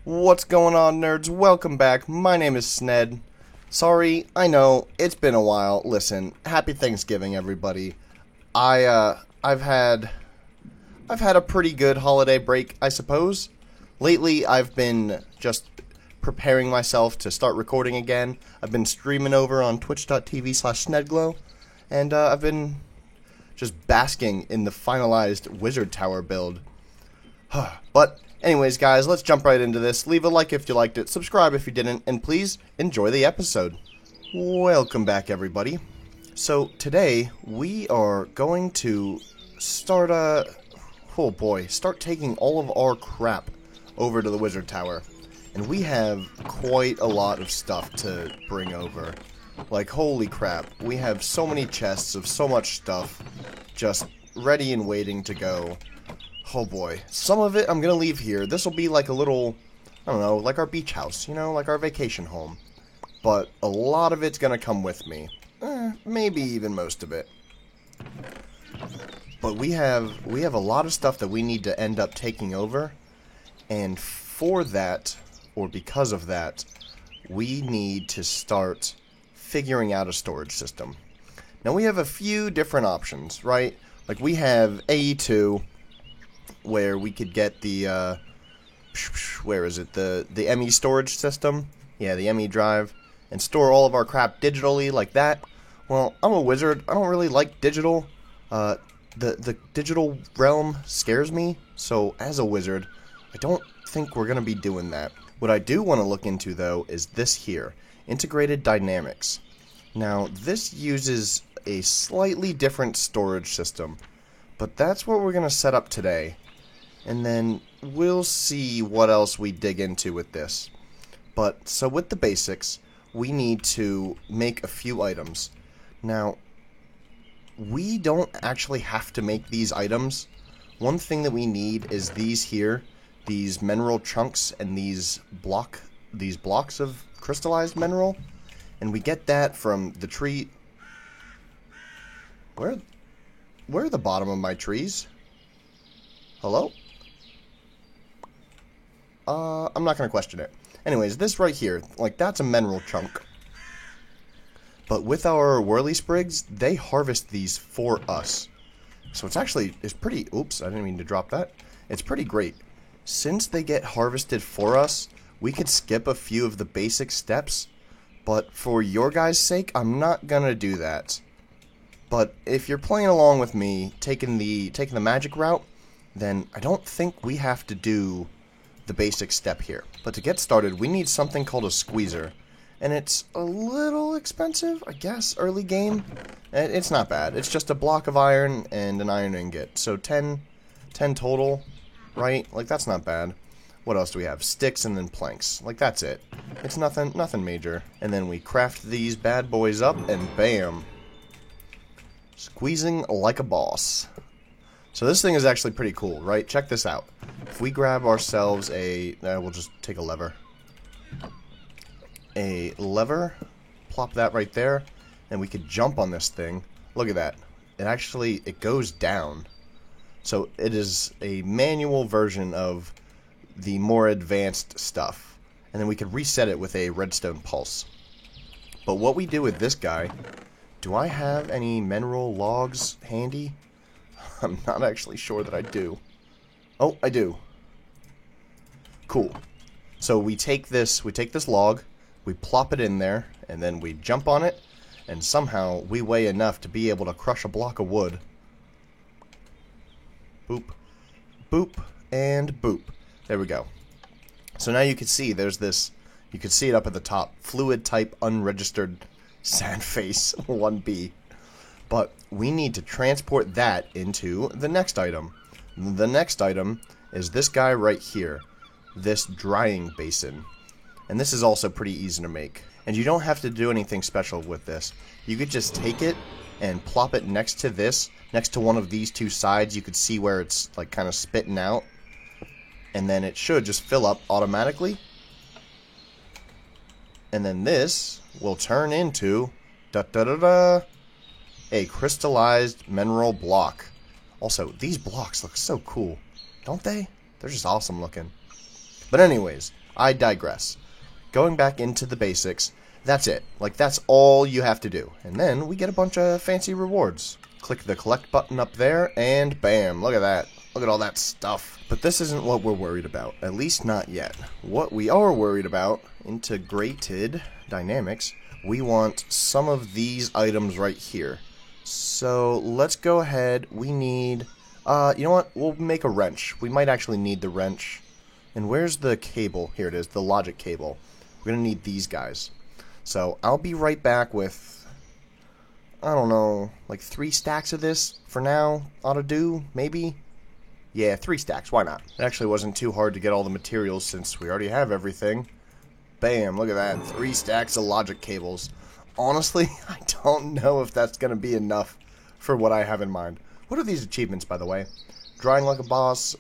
What's going on, nerds? Welcome back. My name is Sned. Sorry, I know, it's been a while. Listen, happy Thanksgiving, everybody. I've had a pretty good holiday break, I suppose. Lately, I've been just preparing myself to start recording again. I've been streaming over on twitch.tv/snedglow, and I've been just basking in the finalized Wizard Tower build. But anyways, guys, let's jump right into this. Leave a like if you liked it, subscribe if you didn't, and please enjoy the episode. Welcome back, everybody. So today we are going to start start taking all of our crap over to the Wizard Tower. And we have quite a lot of stuff to bring over. Like, holy crap, we have so many chests of so much stuff just ready and waiting to go. Oh boy. Some of it I'm gonna leave here. This will be like a little, I don't know, like our beach house, you know, like our vacation home. But a lot of it's gonna come with me. Maybe even most of it. But we have a lot of stuff that we need to end up taking over. And for that, or because of that, we need to start figuring out a storage system. Now we have a few different options, right? Like we have AE2, where we could get the, where is it, the ME storage system? Yeah, the ME drive, and store all of our crap digitally like that. Well, I'm a wizard, I don't really like digital. The digital realm scares me, so as a wizard, I don't think we're going to be doing that. What I do want to look into, though, is this here, Integrated Dynamics. Now, this uses a slightly different storage system, but that's what we're going to set up today. And then we'll see what else we dig into with this. But, so with the basics, we need to make a few items. Now, we don't actually have to make these items. One thing that we need is these here, these mineral chunks and these blocks of crystallized mineral. And we get that from the tree. Where are the bottom of my trees? Hello? I'm not going to question it. Anyways, this right here, like, that's a mineral chunk. But with our Whirly Sprigs, they harvest these for us. So it's pretty, oops, I didn't mean to drop that. It's pretty great. Since they get harvested for us, we could skip a few of the basic steps. But for your guys' sake, I'm not going to do that. But if you're playing along with me, taking the magic route, then I don't think we have to do the basic step here. But to get started, we need something called a squeezer. And it's a little expensive, I guess, early game. It's not bad. It's just a block of iron and an iron ingot. So 10 total, right? Like, that's not bad. What else do we have? Sticks and then planks. Like, that's it. It's nothing major. And then we craft these bad boys up and bam. Squeezing like a boss. So this thing is actually pretty cool, right? Check this out. If we grab ourselves we'll just take a lever. A lever, plop that right there, and we could jump on this thing. Look at that. It goes down. So it is a manual version of the more advanced stuff. And then we could reset it with a redstone pulse. But what we do with this guy, do I have any mineral logs handy? I'm not actually sure that I do. Oh, I do. Cool. So we take this log, we plop it in there, and then we jump on it, and somehow we weigh enough to be able to crush a block of wood. Boop, boop, and boop. There we go. So now you can see there's this, you can see it up at the top, fluid type unregistered sand face 1B. But we need to transport that into the next item. The next item is this guy right here, this drying basin. And this is also pretty easy to make. And you don't have to do anything special with this. You could just take it and plop it next to this, next to one of these two sides. You could see where it's like kind of spitting out. And then it should just fill up automatically. And then this will turn into a crystallized mineral block. Also, these blocks look so cool, don't they? They're just awesome looking. But anyways, I digress. Going back into the basics, that's it. Like, that's all you have to do. And then we get a bunch of fancy rewards. Click the collect button up there, and bam, look at that. Look at all that stuff. But this isn't what we're worried about, at least not yet. What we are worried about, integrated dynamics, we want some of these items right here. So let's go ahead, we need, you know what, we'll make a wrench. We might actually need the wrench. And where's the cable? Here it is, the logic cable. We're going to need these guys. So I'll be right back with, I don't know, like 3 stacks of this for now. Ought to do, maybe? Yeah, 3 stacks, why not? It actually wasn't too hard to get all the materials since we already have everything. Bam, look at that, 3 stacks of logic cables. Honestly, I don't know if that's going to be enough for what I have in mind. What are these achievements, by the way? Drawing like a boss,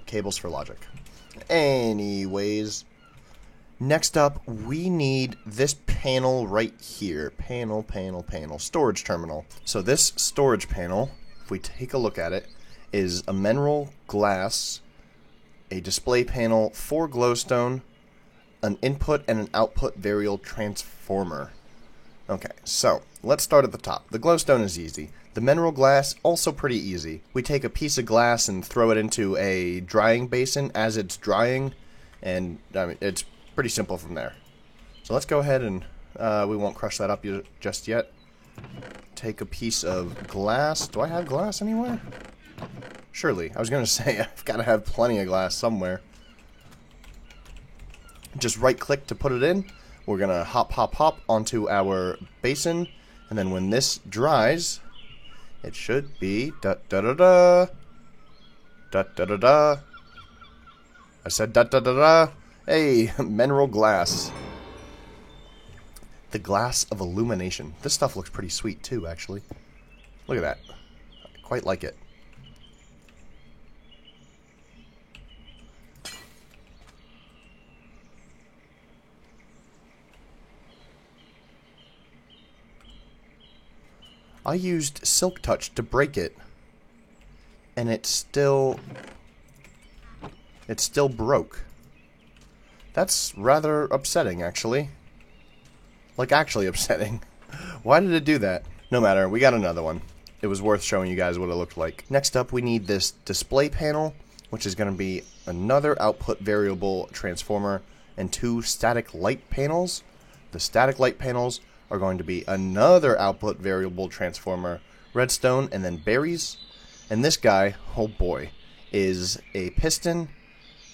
cables for logic. Anyways, next up, we need this panel right here. Panel, storage terminal. So this storage panel, if we take a look at it, is a mineral glass, a display panel, 4 glowstone, an input and an output variable transformer. Okay, so let's start at the top. The glowstone is easy. The mineral glass, also pretty easy. We take a piece of glass and throw it into a drying basin as it's drying, and I mean, it's pretty simple from there. So let's go ahead and, we won't crush that up just yet. Take a piece of glass. Do I have glass anywhere? Surely. I was going to say, I've got to have plenty of glass somewhere. Just right-click to put it in. We're going to hop onto our basin, and then when this dries, it should be da-da-da-da, da-da-da-da. I said da-da-da-da. Hey, mineral glass. The glass of illumination. This stuff looks pretty sweet too, actually. Look at that. I quite like it. I used Silk Touch to break it, and it still broke. That's rather upsetting, actually. Like, actually upsetting. Why did it do that? No matter, we got another one. It was worth showing you guys what it looked like. Next up, we need this display panel, which is going to be another output variable transformer and 2 static light panels. The static light panels are going to be another output variable transformer, redstone, and then berries. And this guy, oh boy, is a piston,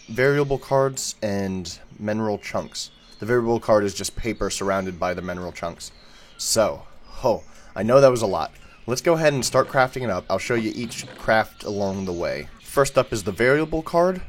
variable cards, and mineral chunks. The variable card is just paper surrounded by the mineral chunks. So, I know that was a lot. Let's go ahead and start crafting it up. I'll show you each craft along the way. First up is the variable card.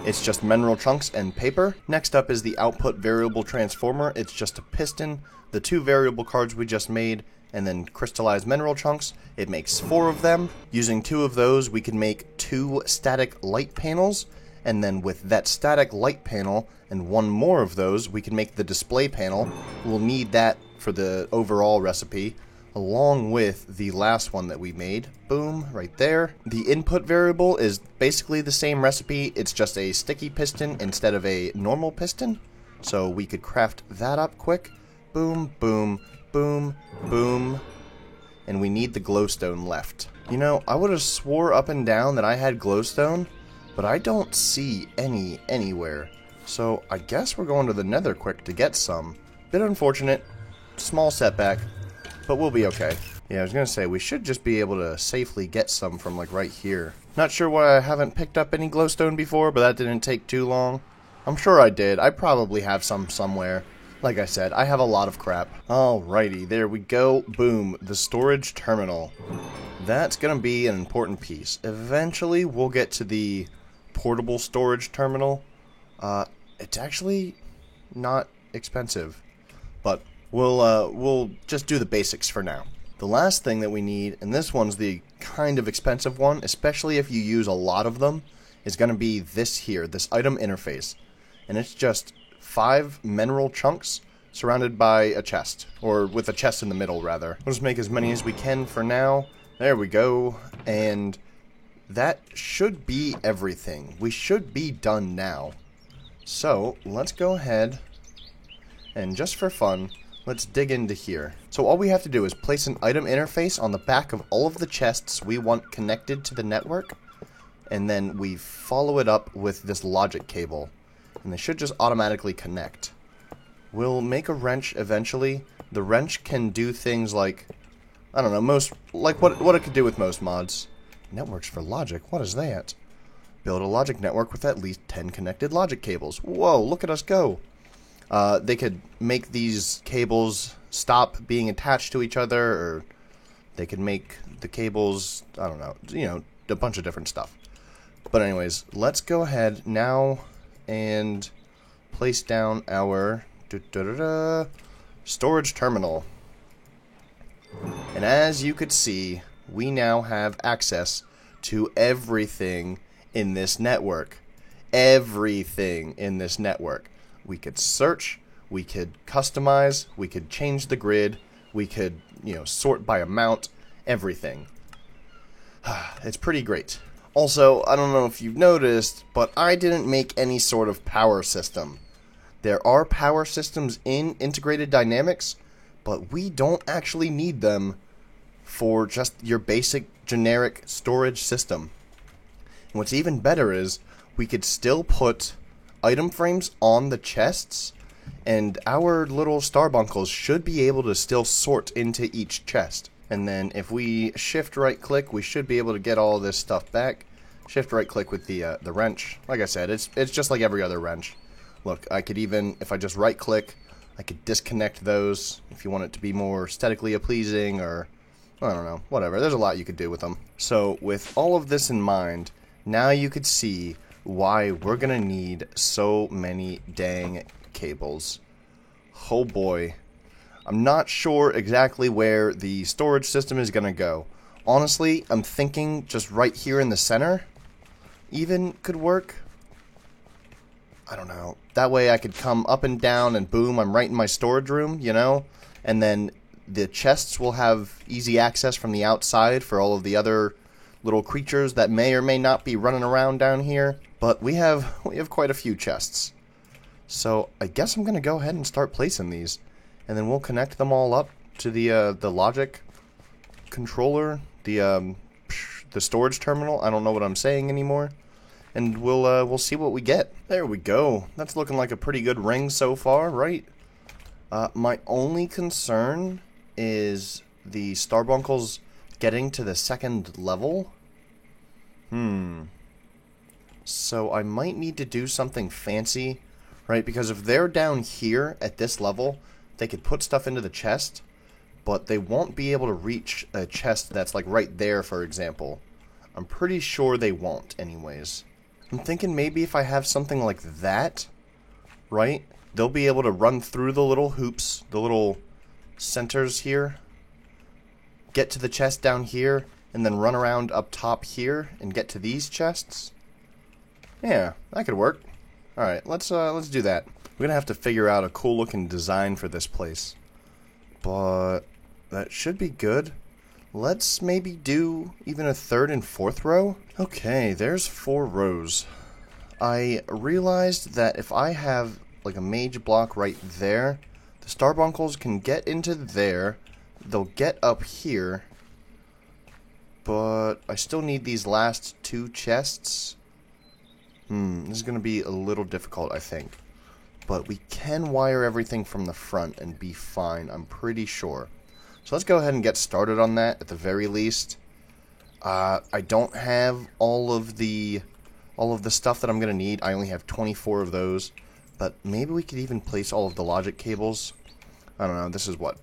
It's just mineral chunks and paper. Next up is the output variable transformer. It's just a piston, the 2 variable cards we just made, and then crystallized mineral chunks. It makes 4 of them. Using 2 of those, we can make 2 static light panels, and then with that static light panel and 1 more of those, we can make the display panel. We'll need that for the overall recipe, along with the last one that we made. Boom, right there. The input variable is basically the same recipe, it's just a sticky piston instead of a normal piston. So we could craft that up quick. Boom, boom, boom, boom. And we need the glowstone left. You know, I would have swore up and down that I had glowstone, but I don't see any anywhere. So I guess we're going to the nether quick to get some. Bit unfortunate, small setback, but we'll be okay. Yeah, I was gonna say, we should just be able to safely get some from, like, right here. Not sure why I haven't picked up any glowstone before, but that didn't take too long. I'm sure I did. I probably have some somewhere. Like I said, I have a lot of crap. Alrighty, there we go. Boom, the storage terminal. That's gonna be an important piece. Eventually, we'll get to the portable storage terminal. It's actually not expensive, but we'll just do the basics for now. The last thing that we need, and this one's the kind of expensive one, especially if you use a lot of them, is going to be this here, this item interface. And it's just 5 mineral chunks surrounded by a chest, or with a chest in the middle, rather. We'll just make as many as we can for now. There we go, and that should be everything. We should be done now. So let's go ahead and just for fun, let's dig into here. So all we have to do is place an item interface on the back of all of the chests we want connected to the network, and then we follow it up with this logic cable, and they should just automatically connect. We'll make a wrench eventually. The wrench can do things like, I don't know, what it could do with most mods. Networks for logic, what is that? Build a logic network with at least 10 connected logic cables. Whoa, look at us go. They could make these cables stop being attached to each other, or they could make the cables, I don't know, a bunch of different stuff. But anyways, let's go ahead now and place down our storage terminal. And as you could see, we now have access to everything in this network. Everything in this network. We could search, we could customize, we could change the grid, we could, sort by amount, everything. It's pretty great. Also, I don't know if you've noticed, but I didn't make any sort of power system. There are power systems in Integrated Dynamics, but we don't actually need them for just your basic generic storage system. And what's even better is we could still put item frames on the chests, and our little starbunkles should be able to still sort into each chest. And then if we shift right click, we should be able to get all this stuff back. Shift right click with the wrench. Like I said, it's just like every other wrench. Look, I could even, if I just right click, I could disconnect those if you want it to be more aesthetically pleasing, or I don't know, whatever. There's a lot you could do with them. So with all of this in mind, now you could see why we're gonna need so many dang cables. Oh boy. I'm not sure exactly where the storage system is gonna go. Honestly, I'm thinking just right here in the center even could work. I don't know. That way I could come up and down and boom, I'm right in my storage room, And then the chests will have easy access from the outside for all of the other little creatures that may or may not be running around down here. But we have quite a few chests. So I guess I'm going to go ahead and start placing these. And then we'll connect them all up to the logic controller, the storage terminal. I don't know what I'm saying anymore. And we'll see what we get. There we go. That's looking like a pretty good ring so far, right? My only concern is the starbunkles getting to the second level. So I might need to do something fancy, right? Because if they're down here at this level, they could put stuff into the chest, but they won't be able to reach a chest that's like right there, for example. I'm pretty sure they won't anyways. I'm thinking maybe if I have something like that, right? They'll be able to run through the little hoops, the little centers here, get to the chest down here, and then run around up top here and get to these chests. Yeah, that could work. Alright, let's do that. We're gonna have to figure out a cool looking design for this place. But that should be good. Let's maybe do even a third and fourth row. Okay, there's 4 rows. I realized that if I have like a mage block right there, the starbunkles can get into there, they'll get up here, but I still need these last 2 chests. This is going to be a little difficult, I think. But we can wire everything from the front and be fine, I'm pretty sure. So let's go ahead and get started on that at the very least. I don't have all of the stuff that I'm going to need. I only have 24 of those. But maybe we could even place all of the logic cables. I don't know, this is what?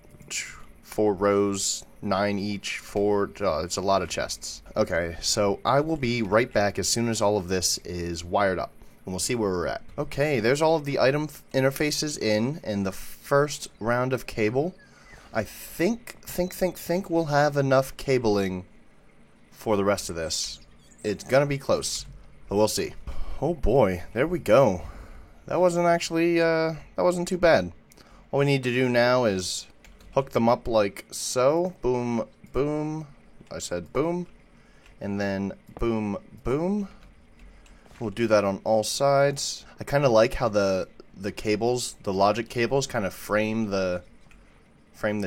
4 rows, 9 each, 4, it's a lot of chests. Okay, so I will be right back as soon as all of this is wired up. And we'll see where we're at. Okay, there's all of the item interfaces in, and the first round of cable. I think we'll have enough cabling for the rest of this. It's gonna be close, but we'll see. Oh boy, there we go. That wasn't actually, that wasn't too bad. All we need to do now is hook them up like so. Boom, boom. I said boom. And then boom, boom. We'll do that on all sides. I kind of like how the cables, the logic cables, kind of frame the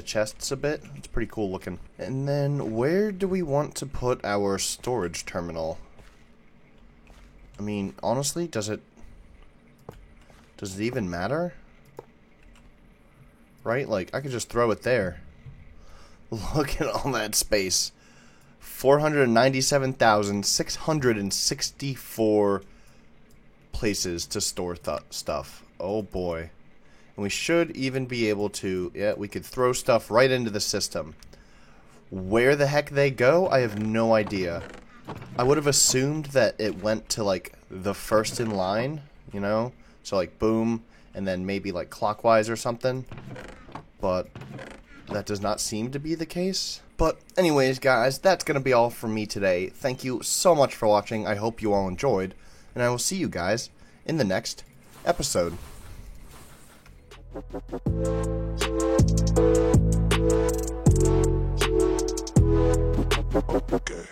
chests a bit. It's pretty cool looking. And then where do we want to put our storage terminal? I mean, honestly, does it even matter? Right? Like, I could just throw it there. Look at all that space. 497,664 places to store stuff. Oh boy. And we should even be able to, yeah, we could throw stuff right into the system. Where the heck they go, I have no idea. I would have assumed that it went to, like, the first in line, you know? So, like, boom, and then maybe, like, clockwise or something. But that does not seem to be the case. But anyways, guys, that's going to be all from me today. Thank you so much for watching. I hope you all enjoyed. And I will see you guys in the next episode. Okay.